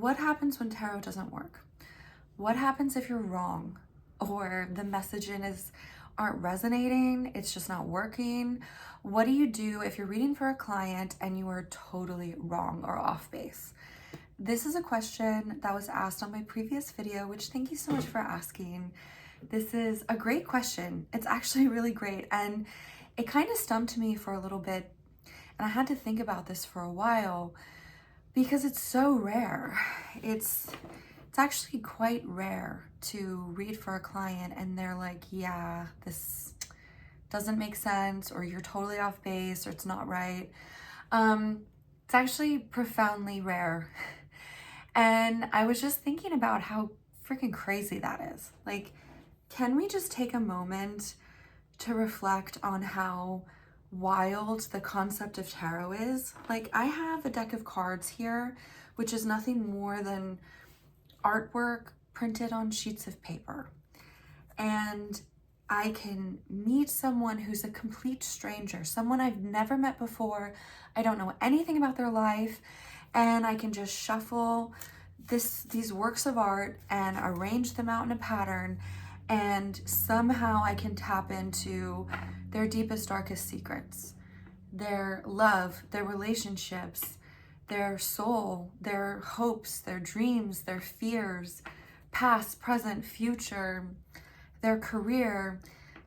what happens when tarot doesn't work? What happens if you're wrong or the messages aren't resonating? It's just not working. What do you do if you're reading for a client and you are totally wrong or off base? This is a question that was asked on my previous video, which thank you so much for asking. This is a great question. It's actually really great. And it kind of stumped me for a little bit. And I had to think about this for a while because it's so rare. It's actually quite rare to read for a client and they're like, yeah, this doesn't make sense, or you're totally off base, or it's not right. It's actually profoundly rare. And I was just thinking about how freaking crazy that is. Like, can we just take a moment to reflect on how wild the concept of tarot is? Like, I have a deck of cards here, which is nothing more than artwork printed on sheets of paper. And I can meet someone who's a complete stranger, someone I've never met before. I don't know anything about their life, and I can just shuffle these works of art and arrange them out in a pattern, and somehow I can tap into their deepest, darkest secrets, their love, their relationships, their soul, their hopes, their dreams, their fears, past, present, future, their career.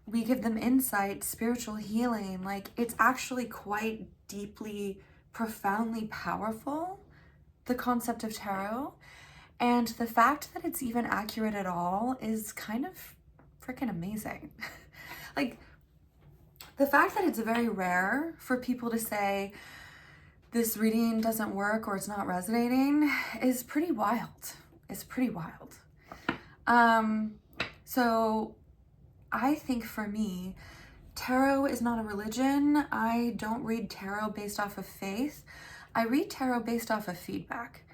We give them insight, spiritual healing. Like, it's actually quite deeply, profoundly powerful, the concept of tarot. And the fact that it's even accurate at all is kind of freaking amazing. Like, the fact that it's very rare for people to say this reading doesn't work or it's not resonating is pretty wild. It's pretty wild. So I think for me, tarot is not a religion. I don't read tarot based off of faith. I read tarot based off of feedback,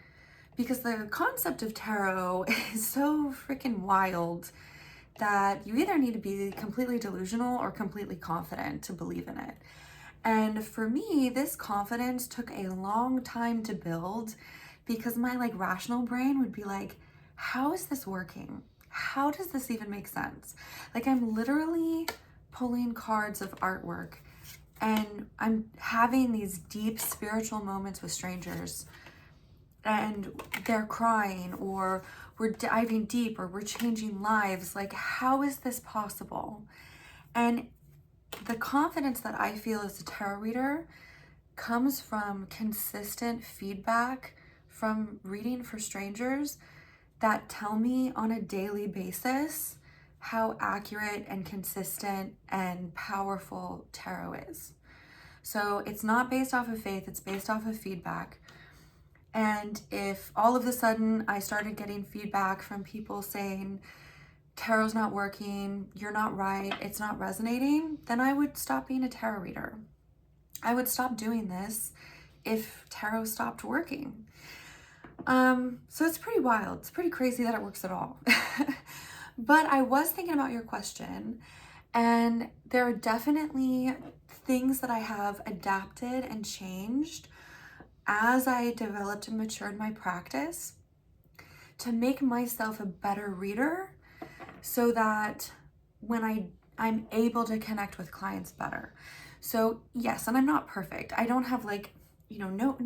because the concept of tarot is so freaking wild that you either need to be completely delusional or completely confident to believe in it. And for me, this confidence took a long time to build, because my rational brain would be like, how is this working? How does this even make sense? Like, I'm literally pulling cards of artwork and I'm having these deep spiritual moments with strangers, and they're crying, or we're diving deep, or we're changing lives. Like, how is this possible? And the confidence that I feel as a tarot reader comes from consistent feedback from reading for strangers that tell me on a daily basis how accurate and consistent and powerful tarot is. So it's not based off of faith, it's based off of feedback. And if all of a sudden I started getting feedback from people saying, tarot's not working, you're not right, it's not resonating, then I would stop being a tarot reader. I would stop doing this if tarot stopped working. So it's pretty wild. It's pretty crazy that it works at all. But I was thinking about your question, and there are definitely things that I have adapted and changed as I developed and matured my practice to make myself a better reader, so that when I'm able to connect with clients better. So yes, and I'm not perfect. I don't have no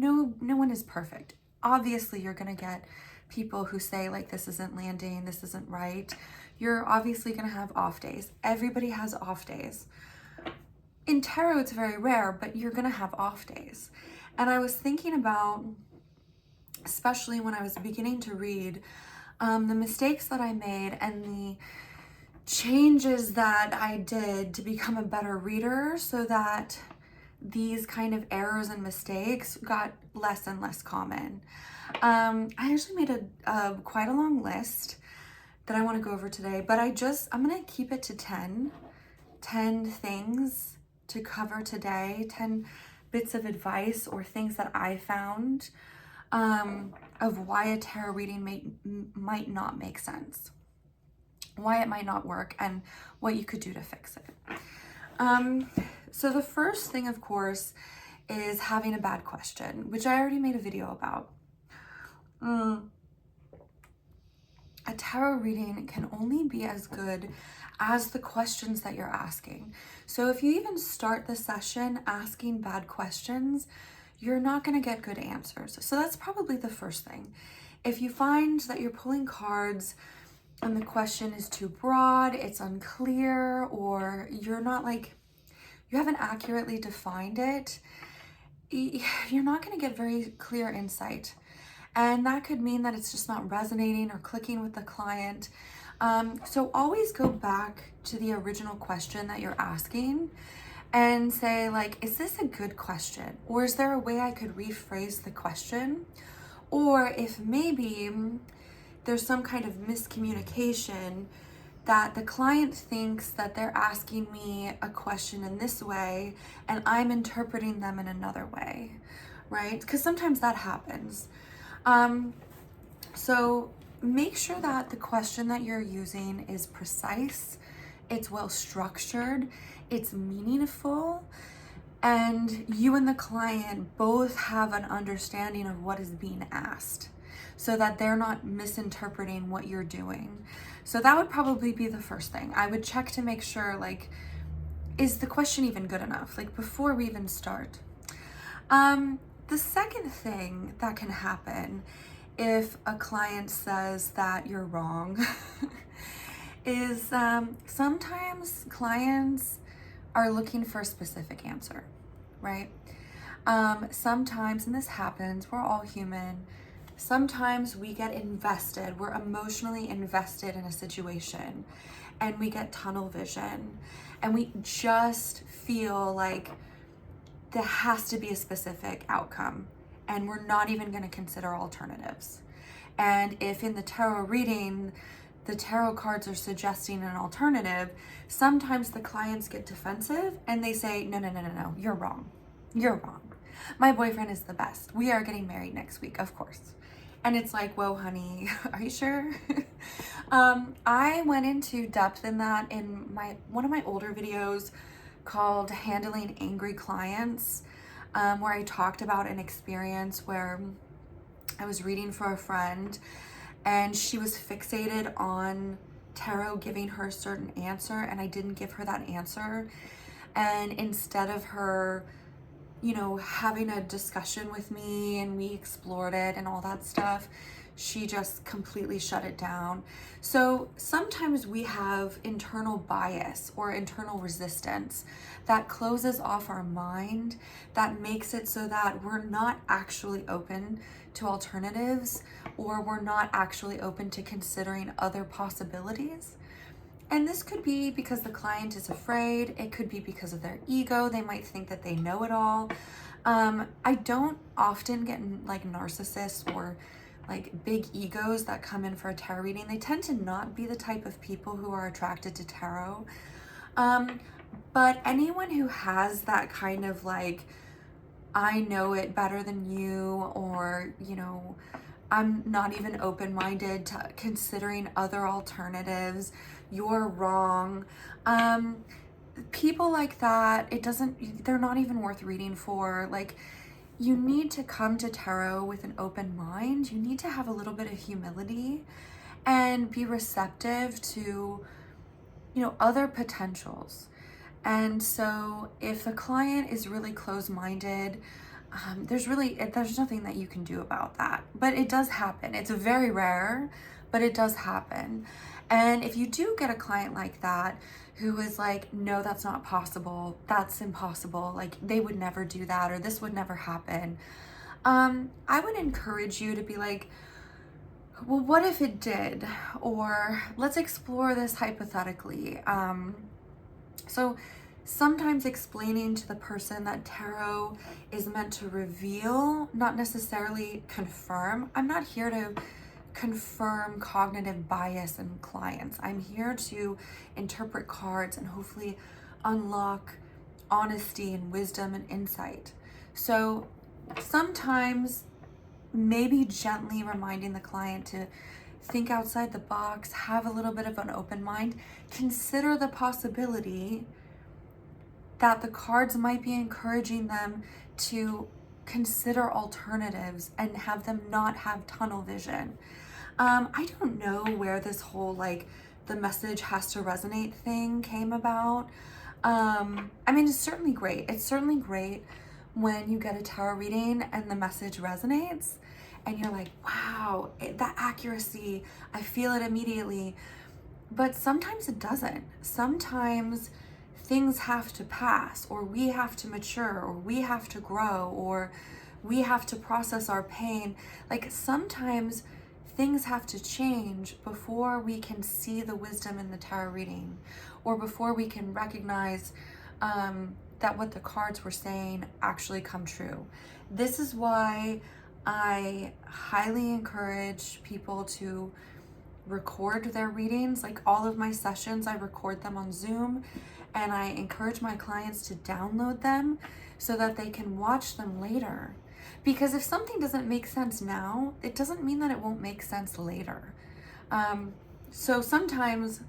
one is perfect. Obviously, you're gonna get people who say this isn't landing, this isn't right. You're obviously gonna have off days. Everybody has off days. In tarot, it's very rare, but you're gonna have off days. And I was thinking about, especially when I was beginning to read, the mistakes that I made and the changes that I did to become a better reader, so that these kind of errors and mistakes got less and less common. I actually made a quite a long list that I want to go over today, but I'm going to keep it to 10 things to cover today, 10 bits of advice or things that I found of why a tarot reading might not make sense, why it might not work, and what you could do to fix it. So the first thing, of course, is having a bad question, which I already made a video about. tarot reading can only be as good as the questions that you're asking. So if you even start the session asking bad questions, you're not going to get good answers. So that's probably the first thing. If you find that you're pulling cards and the question is too broad, it's unclear, or you're not you haven't accurately defined it, you're not going to get very clear insight. And that could mean that it's just not resonating or clicking with the client. So always go back to the original question that you're asking and say, is this a good question? Or is there a way I could rephrase the question? Or if maybe there's some kind of miscommunication that the client thinks that they're asking me a question in this way and I'm interpreting them in another way, right? Because sometimes that happens. So make sure that the question that you're using is precise, it's well structured, it's meaningful, and you and the client both have an understanding of what is being asked so that they're not misinterpreting what you're doing. So that would probably be the first thing. I would check to make sure, is the question even good enough? Before we even start. The second thing that can happen if a client says that you're wrong is sometimes clients are looking for a specific answer, right? Sometimes, and this happens, we're all human, sometimes we get invested, we're emotionally invested in a situation, and we get tunnel vision, and we just feel like there has to be a specific outcome, and we're not even going to consider alternatives. And if in the tarot reading, the tarot cards are suggesting an alternative, sometimes the clients get defensive and they say, no, you're wrong. You're wrong. My boyfriend is the best. We are getting married next week, of course. And it's like, whoa, honey, are you sure? I went into depth in that in one of my older videos called Handling Angry Clients, where I talked about an experience where I was reading for a friend and she was fixated on tarot giving her a certain answer, and I didn't give her that answer. And instead of her, having a discussion with me and we explored it and all that stuff, she just completely shut it down. So sometimes we have internal bias or internal resistance that closes off our mind, that makes it so that we're not actually open to alternatives, or we're not actually open to considering other possibilities. And this could be because the client is afraid. It could be because of their ego. They might think that they know it all. I don't often get narcissists or big egos that come in for a tarot reading. They tend to not be the type of people who are attracted to tarot. But anyone who has that kind of I know it better than you, or, I'm not even open-minded to considering other alternatives, you're wrong. People like that, they're not even worth reading for. You need to come to tarot with an open mind. You need to have a little bit of humility and be receptive to, other potentials. And so if the client is really closed-minded, there's nothing that you can do about that. But it does happen. It's very rare, but it does happen. And if you do get a client like that who is no, that's not possible, that's impossible, they would never do that, or this would never happen, I would encourage you to be well, what if it did? Or let's explore this hypothetically. So sometimes explaining to the person that tarot is meant to reveal, not necessarily confirm. I'm not here to confirm cognitive bias in clients. I'm here to interpret cards and hopefully unlock honesty and wisdom and insight. So sometimes maybe gently reminding the client to think outside the box, have a little bit of an open mind, consider the possibility that the cards might be encouraging them to consider alternatives and have them not have tunnel vision. I don't know where this whole like the message has to resonate thing came about. I mean, it's certainly great. It's certainly great when you get a tarot reading and the message resonates and you're like, wow, that accuracy, I feel it immediately. But sometimes it doesn't. Sometimes things have to pass, or we have to mature, or we have to grow, or we have to process our pain. Like sometimes things have to change before we can see the wisdom in the tarot reading, or before we can recognize that what the cards were saying actually come true. This is why I highly encourage people to record their readings. Like all of my sessions, I record them on Zoom, and I encourage my clients to download them so that they can watch them later. Because if something doesn't make sense now, it doesn't mean that it won't make sense later. So sometimes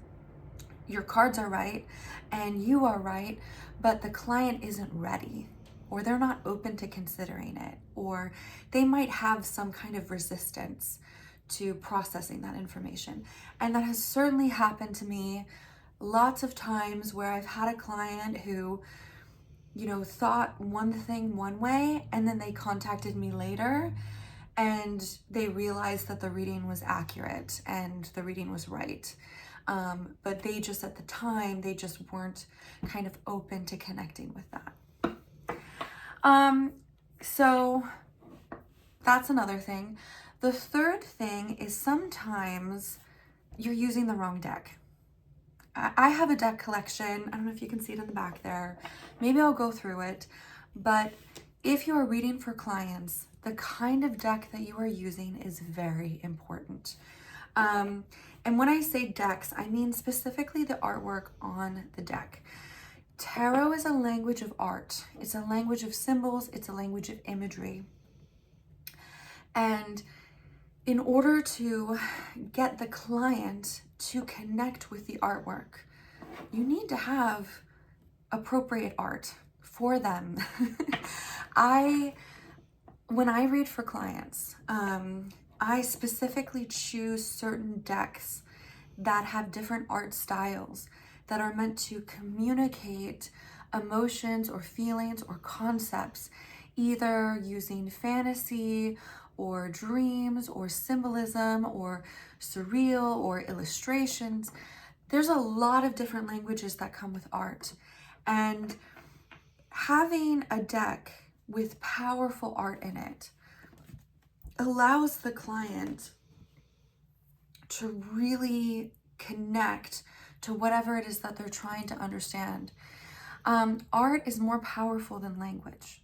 your cards are right and you are right, but the client isn't ready, or they're not open to considering it, or they might have some kind of resistance to processing that information. And that has certainly happened to me lots of times, where I've had a client who, you know, thought one thing one way, and then they contacted me later and they realized that the reading was accurate and the reading was right. But they just, at the time, they just weren't kind of open to connecting with that. So that's another thing. The third thing is sometimes you're using the wrong deck. I have a deck collection. I don't know if you can see it in the back there. Maybe I'll go through it. But if you are reading for clients, the kind of deck that you are using is very important. And when I say decks, I mean specifically the artwork on the deck. Tarot is a language of art. It's a language of symbols. It's a language of imagery. And in order to get the client to connect with the artwork, you need to have appropriate art for them. When I read for clients, I specifically choose certain decks that have different art styles that are meant to communicate emotions or feelings or concepts, either using fantasy or dreams or symbolism or surreal or illustrations. There's a lot of different languages that come with art. And having a deck with powerful art in it allows the client to really connect to whatever it is that they're trying to understand. Art is more powerful than language.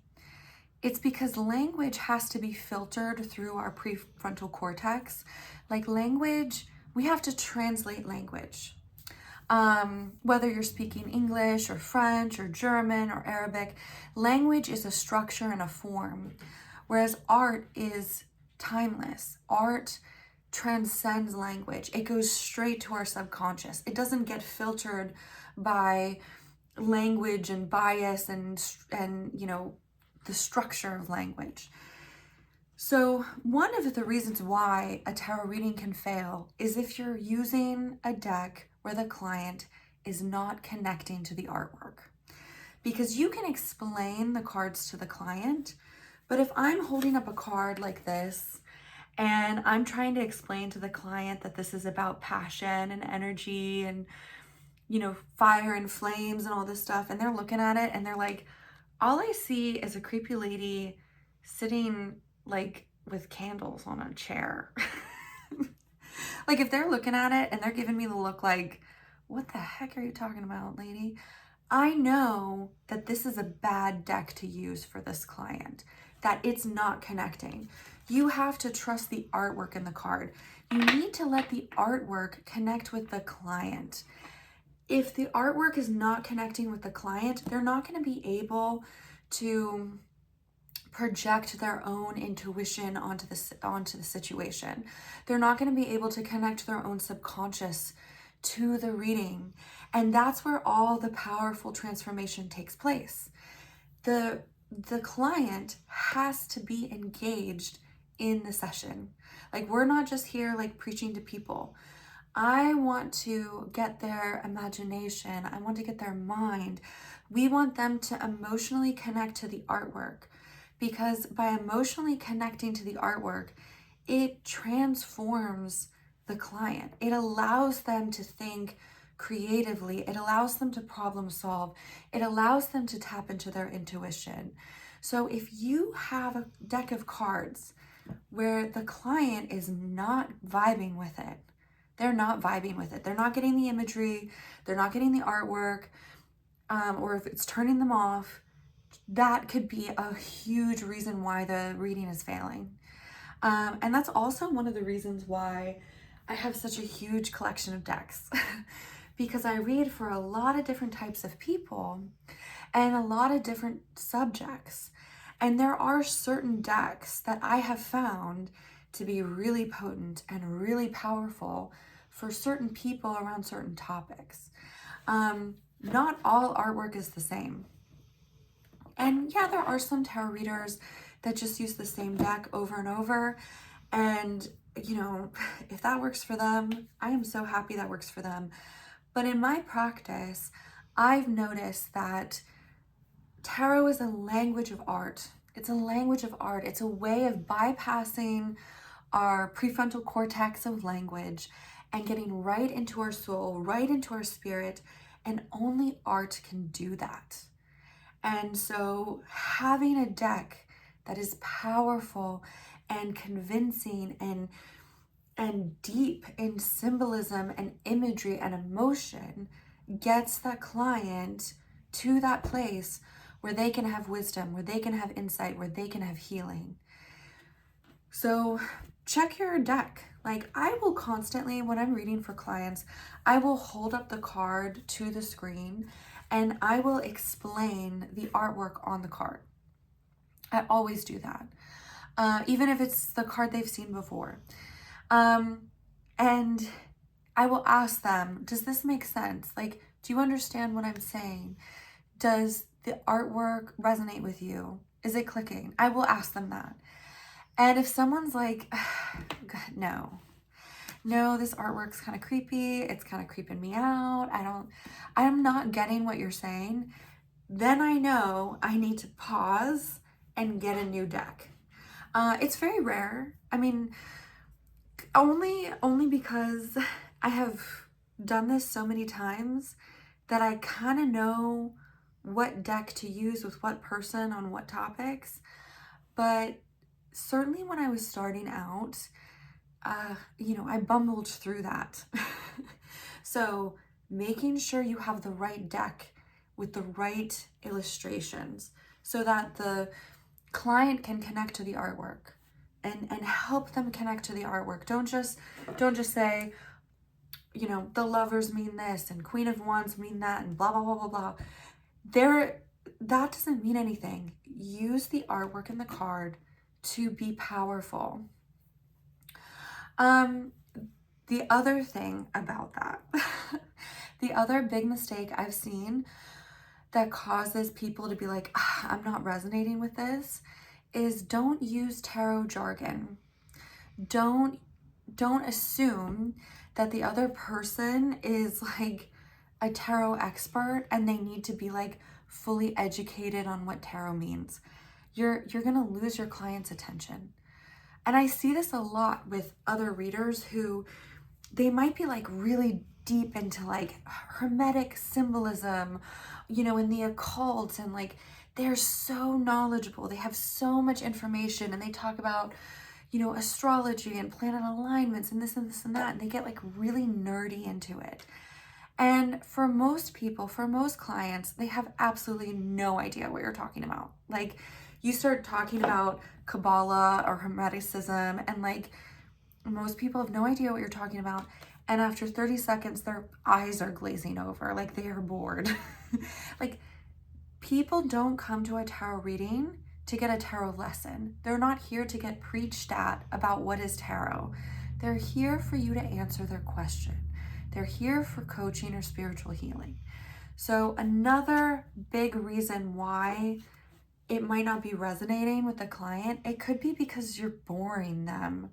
It's because language has to be filtered through our prefrontal cortex. Like language, we have to translate language. Whether you're speaking English or French or German or Arabic, language is a structure and a form, whereas art is timeless. Art transcends language. It goes straight to our subconscious. It doesn't get filtered by language and bias and you know, the structure of language. So one of the reasons why a tarot reading can fail is if you're using a deck where the client is not connecting to the artwork. Because you can explain the cards to the client, but if I'm holding up a card like this and I'm trying to explain to the client that this is about passion and energy and, you know, fire and flames and all this stuff, and they're looking at it and they're like, all I see is a creepy lady sitting like with candles on a chair. Like if they're looking at it and they're giving me the look like, what the heck are you talking about, lady? I know that this is a bad deck to use for this client, that it's not connecting. You have to trust the artwork in the card. You need to let the artwork connect with the client. If the artwork is not connecting with the client, they're not going to be able to project their own intuition onto the situation. They're not going to be able to connect their own subconscious to the reading. And that's where all the powerful transformation takes place. The client has to be engaged in the session. Like, we're not just here like preaching to people. I want to get their imagination. I want to get their mind. We want them to emotionally connect to the artwork, because by emotionally connecting to the artwork, it transforms the client. It allows them to think creatively. It allows them to problem solve. It allows them to tap into their intuition. So if you have a deck of cards where the client is not vibing with it, they're not vibing with it, they're not getting the imagery, they're not getting the artwork, or if it's turning them off, that could be a huge reason why the reading is failing. And that's also one of the reasons why I have such a huge collection of decks, because I read for a lot of different types of people and a lot of different subjects. And there are certain decks that I have found to be really potent and really powerful for certain people around certain topics. Not all artwork is the same. And yeah, there are some tarot readers that just use the same deck over and over. And, you know, if that works for them, I am so happy that works for them. But in my practice, I've noticed that tarot is a language of art. It's a language of art. It's a way of bypassing our prefrontal cortex of language and getting right into our soul, right into our spirit, and only art can do that. And so having a deck that is powerful and convincing and deep in symbolism and imagery and emotion gets that client to that place where they can have wisdom, where they can have insight, where they can have healing. So check your deck. Like, I will constantly, when I'm reading for clients, I will hold up the card to the screen and I will explain the artwork on the card. I always do that, even if it's the card they've seen before. And I will ask them, does this make sense? Like, do you understand what I'm saying? Does the artwork resonate with you? Is it clicking? I will ask them that. And if someone's like, no, this artwork's kind of creepy, it's kind of creeping me out, I'm not getting what you're saying, then I know I need to pause and get a new deck. It's very rare. I mean, only because I have done this so many times that I kind of know what deck to use with what person on what topics. But certainly when I was starting out, I bumbled through that. So making sure you have the right deck with the right illustrations so that the client can connect to the artwork and help them connect to the artwork. Don't just say, the lovers mean this and Queen of Wands mean that and blah, blah, blah, blah, blah. That doesn't mean anything. Use the artwork in the card to be powerful. The other thing about that, the other big mistake I've seen that causes people to be like, I'm not resonating with this, is don't use tarot jargon. Don't assume that the other person is like a tarot expert and they need to be like fully educated on what tarot means. You're gonna lose your client's attention. And I see this a lot with other readers who they might be like really deep into like hermetic symbolism, in the occult, and like they're so knowledgeable. They have so much information and they talk about, astrology and planet alignments and this and this and that, and they get like really nerdy into it. And for most people, for most clients, they have absolutely no idea what you're talking about. Like, you start talking about Kabbalah or Hermeticism, and like most people have no idea what you're talking about. And after 30 seconds, their eyes are glazing over, like they are bored. Like, people don't come to a tarot reading to get a tarot lesson. They're not here to get preached at about what is tarot. They're here for you to answer their question. They're here for coaching or spiritual healing. So another big reason why it might not be resonating with the client. It could be because you're boring them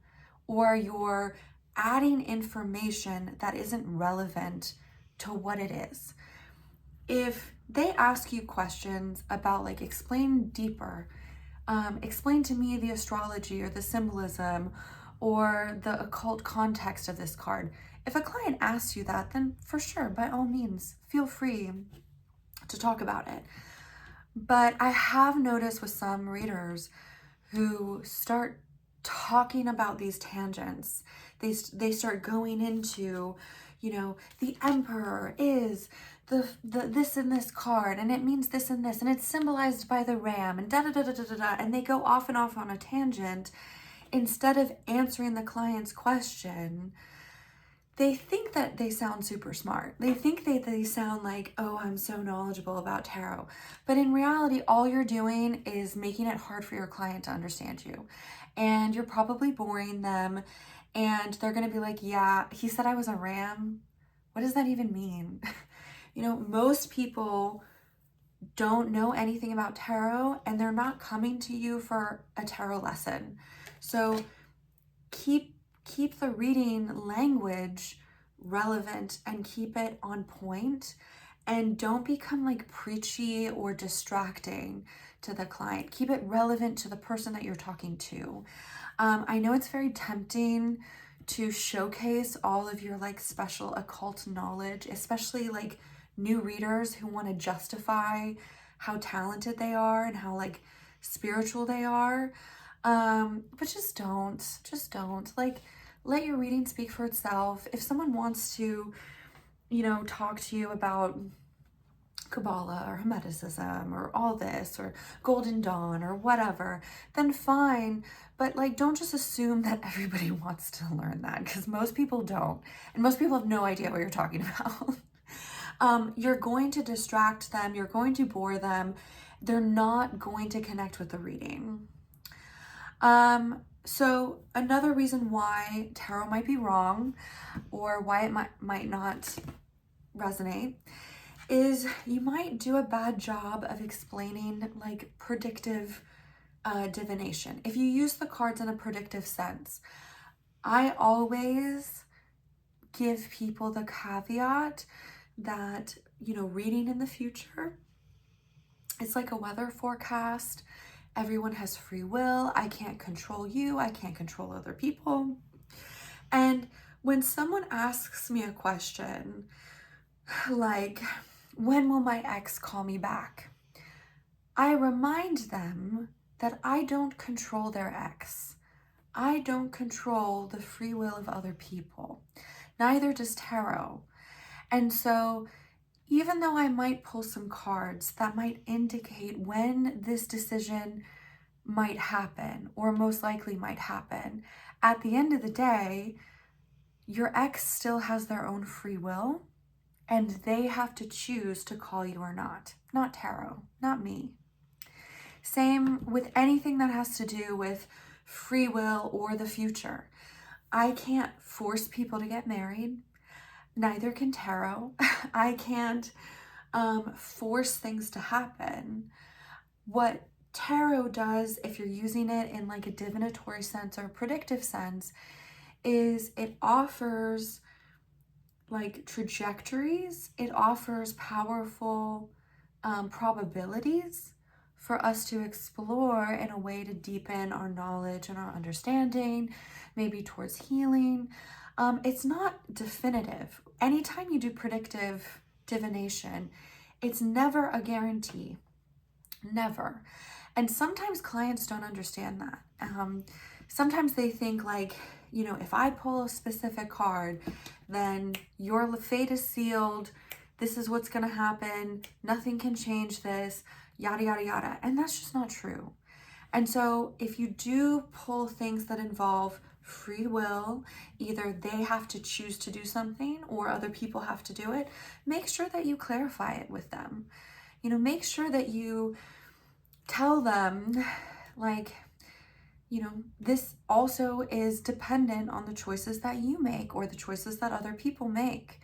or you're adding information that isn't relevant to what it is. If they ask you questions about like, explain deeper, explain to me the astrology or the symbolism or the occult context of this card. If a client asks you that, then for sure, by all means, feel free to talk about it. But I have noticed with some readers who start talking about these tangents, they start going into, you know, the emperor is the this and this card, and it means this and this, and it's symbolized by the ram, and da da da da da da, and they go off and off on a tangent instead of answering the client's question. They think that they sound super smart. They think they sound like, oh, I'm so knowledgeable about tarot. But in reality, all you're doing is making it hard for your client to understand you. And you're probably boring them. And they're going to be like, yeah, he said I was a ram. What does that even mean? You know, most people don't know anything about tarot, and they're not coming to you for a tarot lesson. So keep the reading language relevant and keep it on point, and don't become like preachy or distracting to the client. Keep it relevant to the person that you're talking to. I know it's very tempting to showcase all of your like special occult knowledge, especially like new readers who want to justify how talented they are and how like spiritual they are. But just don't. Like, let your reading speak for itself. If someone wants to, you know, talk to you about Kabbalah or Hermeticism or all this or Golden Dawn or whatever, then fine. But like, don't just assume that everybody wants to learn that, because most people don't. And most people have no idea what you're talking about. You're going to distract them. You're going to bore them. They're not going to connect with the reading. So another reason why tarot might be wrong, or why it might not resonate, is you might do a bad job of explaining like predictive divination. If you use the cards in a predictive sense, I always give people the caveat that, you know, reading in the future, it's like a weather forecast. Everyone has free will. I can't control you. I can't control other people. And when someone asks me a question like, when will my ex call me back? I remind them that I don't control their ex. I don't control the free will of other people. Neither does tarot. And so even though I might pull some cards that might indicate when this decision might happen, or most likely might happen, at the end of the day, your ex still has their own free will, and they have to choose to call you or not tarot, not me. Same with anything that has to do with free will or the future. I can't force people to get married. Neither can tarot. I can't force things to happen. What tarot does, if you're using it in like a divinatory sense or predictive sense, is it offers like trajectories. It offers powerful probabilities for us to explore in a way to deepen our knowledge and our understanding, maybe towards healing. It's not definitive. Anytime you do predictive divination, it's never a guarantee. Never. And sometimes clients don't understand that. Sometimes they think like, you know, if I pull a specific card, then your fate is sealed. This is what's going to happen. Nothing can change this, yada, yada, yada. And that's just not true. And so if you do pull things that involve free will, either they have to choose to do something or other people have to do it, make sure that you clarify it with them. You know, make sure that you tell them, like, you know, this also is dependent on the choices that you make or the choices that other people make.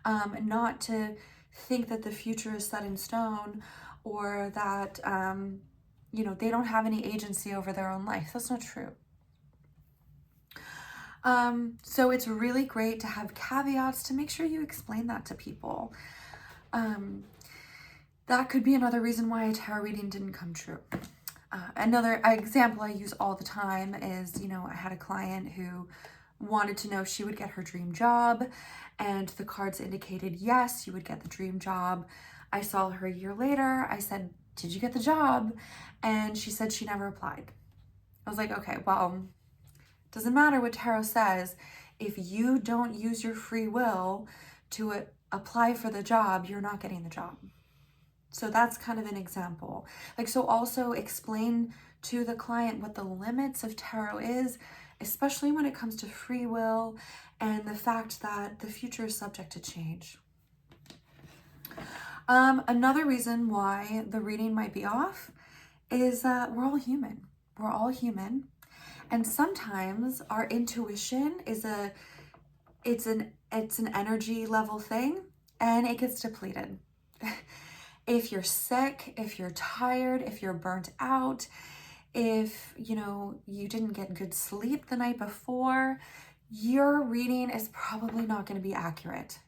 Not to think that the future is set in stone, or that they don't have any agency over their own life. That's not true. So it's really great to have caveats to make sure you explain that to people. That could be another reason why a tarot reading didn't come true. Another example I use all the time is, I had a client who wanted to know if she would get her dream job, and the cards indicated yes, you would get the dream job. I saw her a year later. I said, did you get the job? And she said she never applied. I was like, okay, well, doesn't matter what tarot says. If you don't use your free will to apply for the job, you're not getting the job. So that's kind of an example. So also explain to the client what the limits of tarot is, especially when it comes to free will and the fact that the future is subject to change. Another reason why the reading might be off is that we're all human. We're all human. And sometimes our intuition it's an energy level thing, and it gets depleted. If you're sick, if you're tired, if you're burnt out, if you didn't get good sleep the night before, your reading is probably not going to be accurate.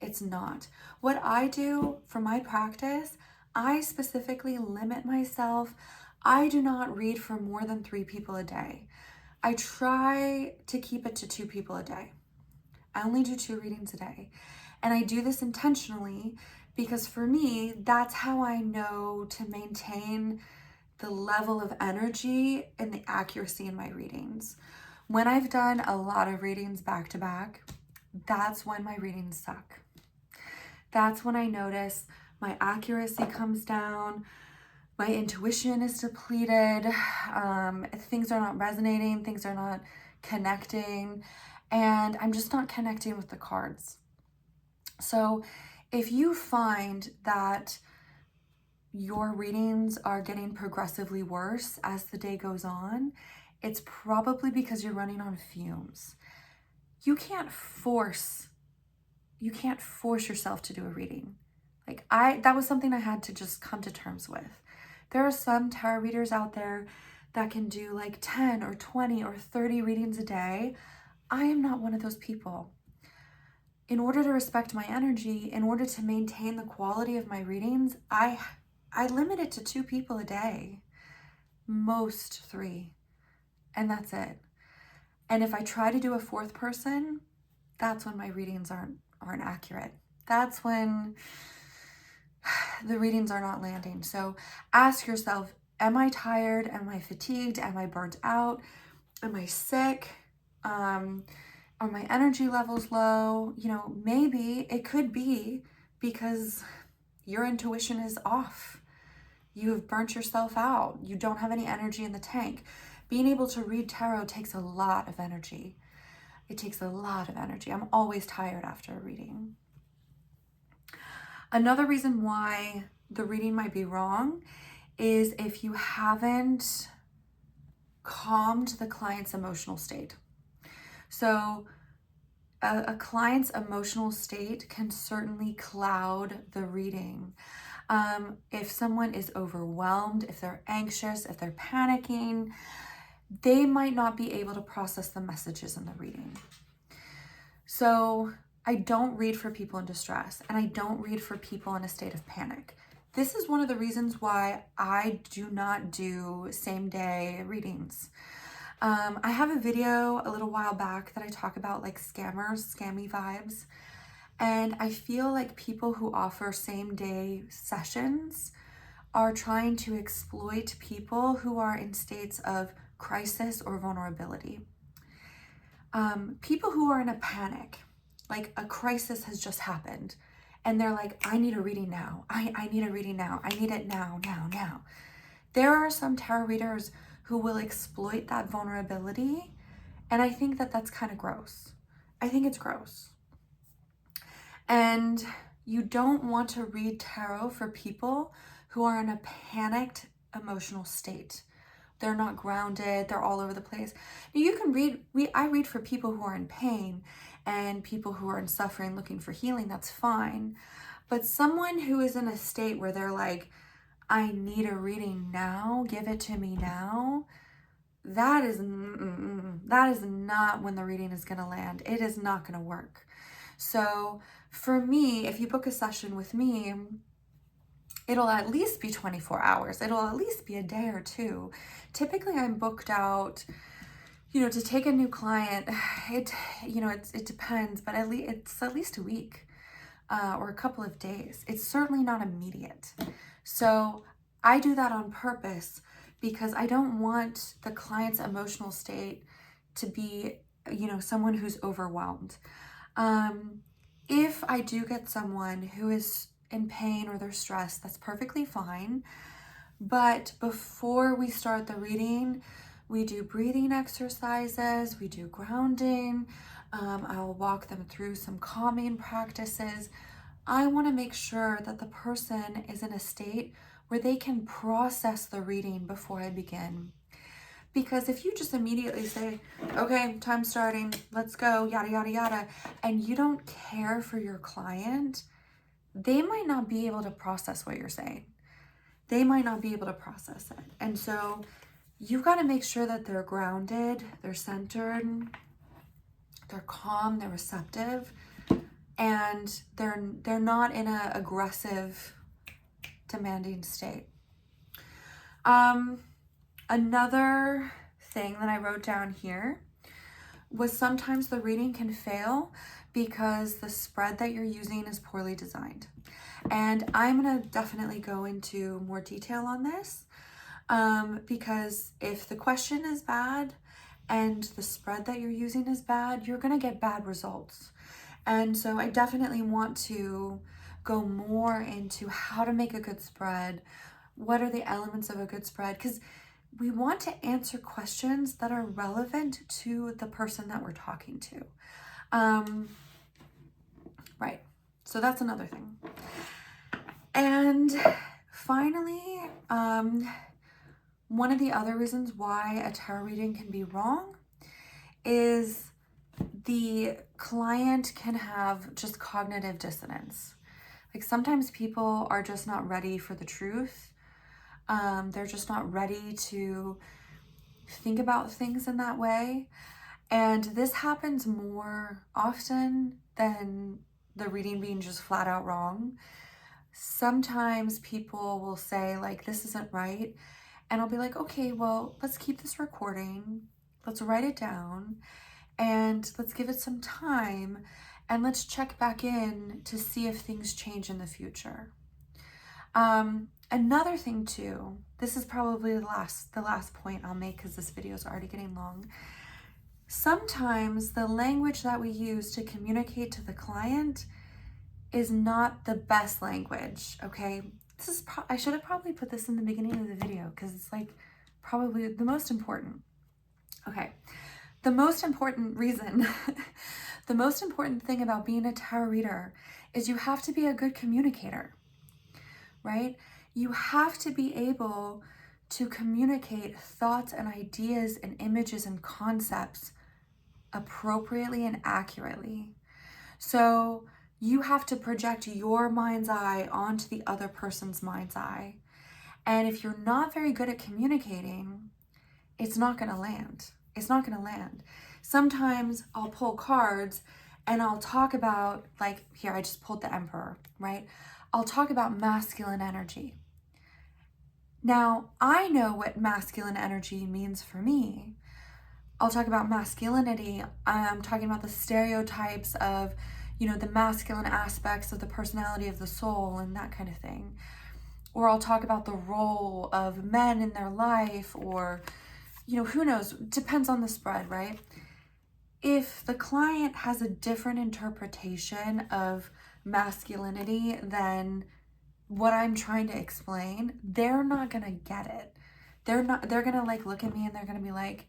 It's not. What I do for my practice, I specifically limit myself. I do not read for more than 3 people a day. I try to keep it to 2 people a day. I only do 2 readings a day. And I do this intentionally because for me, that's how I know to maintain the level of energy and the accuracy in my readings. When I've done a lot of readings back to back, that's when my readings suck. That's when I notice my accuracy comes down, my intuition is depleted, things are not resonating, things are not connecting, and I'm just not connecting with the cards. So if you find that your readings are getting progressively worse as the day goes on, it's probably because you're running on fumes. You can't force yourself to do a reading. That was something I had to just come to terms with. There are some tarot readers out there that can do 10 or 20 or 30 readings a day. I am not one of those people. In order to respect my energy, in order to maintain the quality of my readings, I limit it to 2 people a day, most 3, and that's it. And if I try to do a 4th person, that's when my readings aren't accurate. That's when the readings are not landing. So ask yourself, am I tired? Am I fatigued? Am I burnt out? Am I sick? Are my energy levels low? Maybe it could be because your intuition is off. You have burnt yourself out. You don't have any energy in the tank. Being able to read tarot takes a lot of energy. It takes a lot of energy. I'm always tired after a reading. Another reason why the reading might be wrong is if you haven't calmed the client's emotional state. So a client's emotional state can certainly cloud the reading. If someone is overwhelmed, if they're anxious, if they're panicking, they might not be able to process the messages in the reading. So I don't read for people in distress, and I don't read for people in a state of panic. This is one of the reasons why I do not do same-day readings. I have a video a little while back that I talk about scammers, scammy vibes. And I feel like people who offer same-day sessions are trying to exploit people who are in states of crisis or vulnerability. People who are in a panic, a crisis has just happened, and they're like, I need a reading now. I need a reading now. I need it now. There are some tarot readers who will exploit that vulnerability, and I think that that's kind of gross. I think it's gross. And you don't want to read tarot for people who are in a panicked emotional state. They're not grounded, they're all over the place. Now you can read, I read for people who are in pain and people who are in suffering looking for healing, that's fine. But someone who is in a state where they're like, I need a reading now, give it to me now, that is not when the reading is going to land. It is not going to work. So for me, if you book a session with me, it'll at least be 24 hours. It'll at least be a day or two. Typically I'm booked out, to take a new client, it depends, but it's at least a week or a couple of days. It's certainly not immediate. So I do that on purpose because I don't want the client's emotional state to be, someone who's overwhelmed. If I do get someone who is in pain or they're stressed, that's perfectly fine. But before we start the reading, we do breathing exercises, we do grounding. I'll walk them through some calming practices. I want to make sure that the person is in a state where they can process the reading before I begin. Because if you just immediately say, okay, time's starting, let's go, yada, yada, yada, and you don't care for your client, they might not be able to process what you're saying. They might not be able to process it. And so you've got to make sure that they're grounded, they're centered, they're calm, they're receptive, and they're not in an aggressive, demanding state. Another thing that I wrote down here was sometimes the reading can fail because the spread that you're using is poorly designed. And I'm going to definitely go into more detail on this because if the question is bad and the spread that you're using is bad, you're going to get bad results. And so I definitely want to go more into how to make a good spread. What are the elements of a good spread? Because we want to answer questions that are relevant to the person that we're talking to. Right. So that's another thing. And finally, one of the other reasons why a tarot reading can be wrong is the client can have just cognitive dissonance. Like sometimes people are just not ready for the truth. They're just not ready to think about things in that way. And this happens more often than the reading being just flat out wrong. Sometimes people will say like, this isn't right. And I'll be like, okay, well, let's keep this recording. Let's write it down and let's give it some time and let's check back in to see if things change in the future. Another thing too, this is probably the last point I'll make because this video is already getting long. Sometimes the language that we use to communicate to the client is not the best language, okay? This is I should have probably put this in the beginning of the video because it's like probably the most important. Okay, the most important reason, the most important thing about being a tarot reader is you have to be a good communicator, right? You have to be able to communicate thoughts and ideas and images and concepts appropriately and accurately. So you have to project your mind's eye onto the other person's mind's eye. And if you're not very good at communicating, it's not going to land. It's not going to land. Sometimes I'll pull cards and I'll talk about, like here, I just pulled the Emperor, right? I'll talk about masculine energy. Now, I know what masculine energy means for me. I'll talk about masculinity. I'm talking about the stereotypes of, the masculine aspects of the personality of the soul and that kind of thing. Or I'll talk about the role of men in their life or, who knows, depends on the spread, right? If the client has a different interpretation of masculinity than what I'm trying to explain, they're not going to get it. They're going to like look at me and they're going to be like,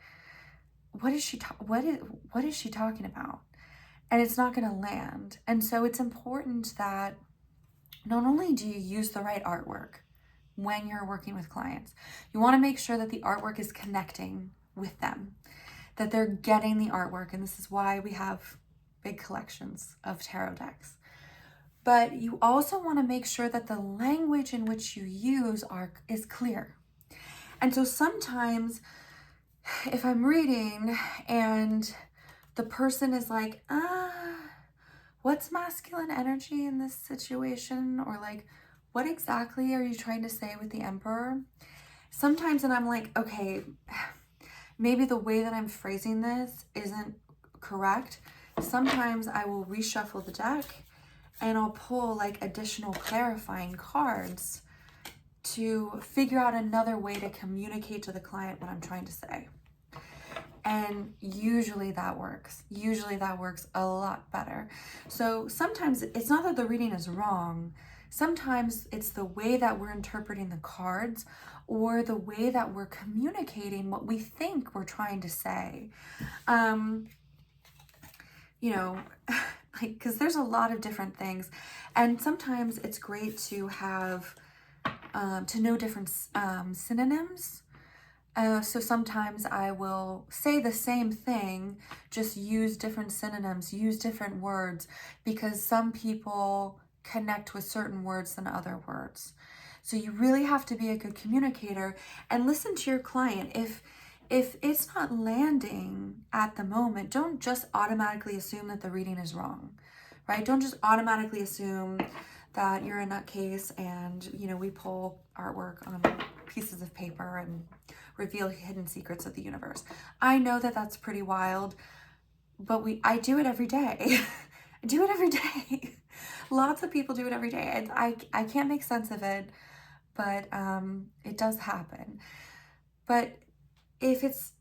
what is she talking about? And it's not going to land. And so it's important that not only do you use the right artwork when you're working with clients, you want to make sure that the artwork is connecting with them, that they're getting the artwork. And this is why we have big collections of tarot decks. but you also want to make sure that the language in which you use is clear. And so sometimes if I'm reading and the person is like, what's masculine energy in this situation? Or like, what exactly are you trying to say with the Emperor? Sometimes, and I'm like, okay, maybe the way that I'm phrasing this isn't correct. Sometimes I will reshuffle the deck and I'll pull like additional clarifying cards to figure out another way to communicate to the client what I'm trying to say. And usually that works. Usually that works a lot better. So sometimes it's not that the reading is wrong. Sometimes it's the way that we're interpreting the cards or the way that we're communicating what we think we're trying to say. You know, like, because there's a lot of different things. And sometimes it's great to have, to know different synonyms. So sometimes I will say the same thing, just use different synonyms, use different words, because some people connect with certain words than other words. So you really have to be a good communicator and listen to your client. If it's not landing at the moment, don't just automatically assume that the reading is wrong, right? Don't just automatically assume that you're a nutcase and, you know, we pull artwork on pieces of paper and reveal hidden secrets of the universe. I know that that's pretty wild, but I do it every day. I do it every day. Lots of people do it every day. I can't make sense of it, but it does happen. But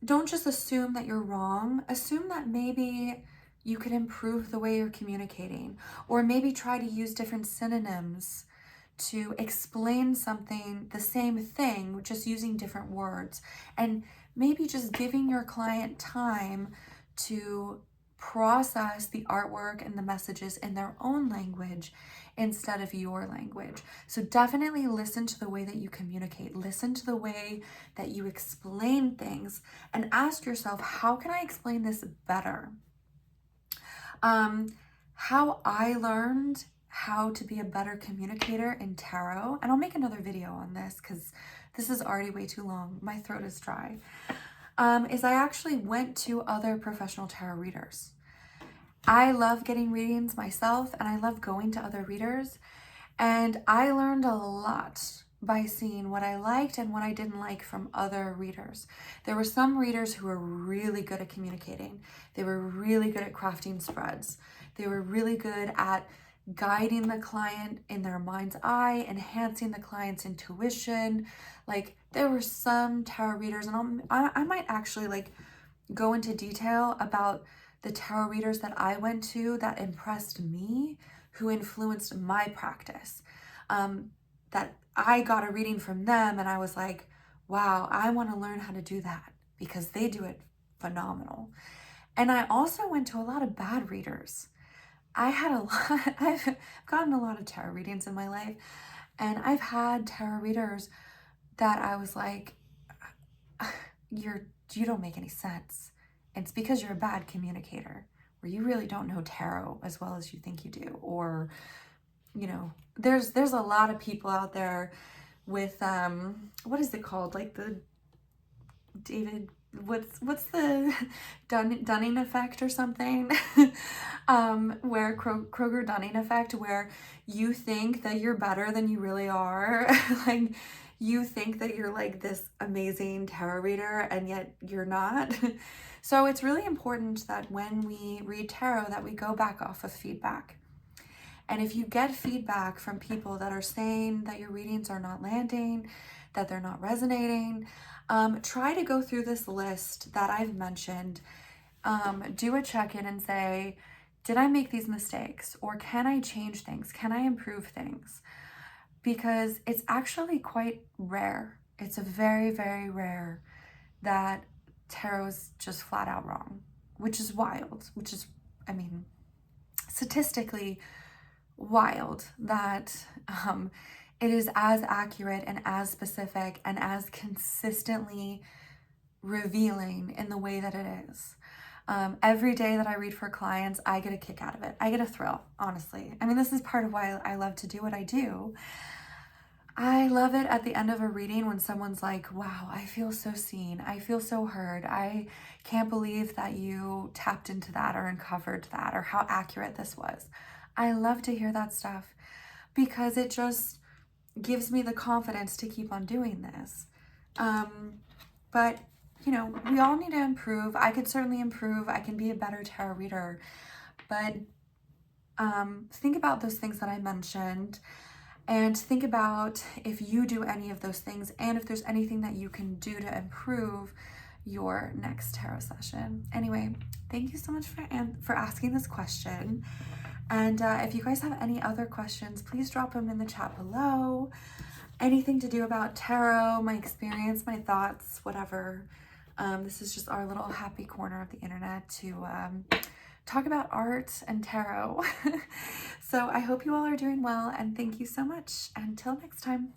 don't just assume that you're wrong. Assume that maybe you could improve the way you're communicating, or maybe try to use different synonyms to explain something, the same thing, just using different words, and maybe just giving your client time to process the artwork and the messages in their own language instead of your language. So definitely listen to the way that you communicate, listen to the way that you explain things, and ask yourself, how can I explain this better? How I learned how to be a better communicator in tarot, and I'll make another video on this because this is already way too long. My throat is dry. Is I actually went to other professional tarot readers. I love getting readings myself, and I love going to other readers, and I learned a lot by seeing what I liked and what I didn't like from other readers. There were some readers who were really good at communicating. They were really good at crafting spreads. They were really good at guiding the client in their mind's eye, enhancing the client's intuition. Like, there were some tarot readers, and I might actually like go into detail about the tarot readers that I went to that impressed me, who influenced my practice. That I got a reading from them and I was like, wow, I want to learn how to do that because they do it phenomenal. And I also went to a lot of bad readers. I've gotten a lot of tarot readings in my life, and I've had tarot readers that I was like, you don't make any sense. It's because you're a bad communicator, or you really don't know tarot as well as you think you do. Or, you know, there's a lot of people out there with, what is it called? Like the what's the Dunning effect or something? Where Kroger-Dunning effect, where you think that you're better than you really are. Like, you think that you're like this amazing tarot reader and yet you're not. So it's really important that when we read tarot that we go back off of feedback. And if you get feedback from people that are saying that your readings are not landing, that they're not resonating, try to go through this list that I've mentioned. Do a check-in and say, did I make these mistakes? Or can I change things? Can I improve things? Because it's actually quite rare. It's a very, very rare that tarot's just flat out wrong, which is wild, which is, I mean, statistically wild that it is as accurate and as specific and as consistently revealing in the way that it is. Every day that I read for clients, I get a kick out of it. I get a thrill, honestly. I mean, this is part of why I love to do what I do. I love it at the end of a reading when someone's like, wow, I feel so seen. I feel so heard. I can't believe that you tapped into that or uncovered that or how accurate this was. I love to hear that stuff because it just gives me the confidence to keep on doing this. But, you know, we all need to improve. I could certainly improve. I can be a better tarot reader. But think about those things that I mentioned. And think about if you do any of those things and if there's anything that you can do to improve your next tarot session. Anyway, thank you so much for asking this question. And if you guys have any other questions, please drop them in the chat below. Anything to do about tarot, my experience, my thoughts, whatever. This is just our little happy corner of the internet to talk about art and tarot. So I hope you all are doing well, and thank you so much. Until next time.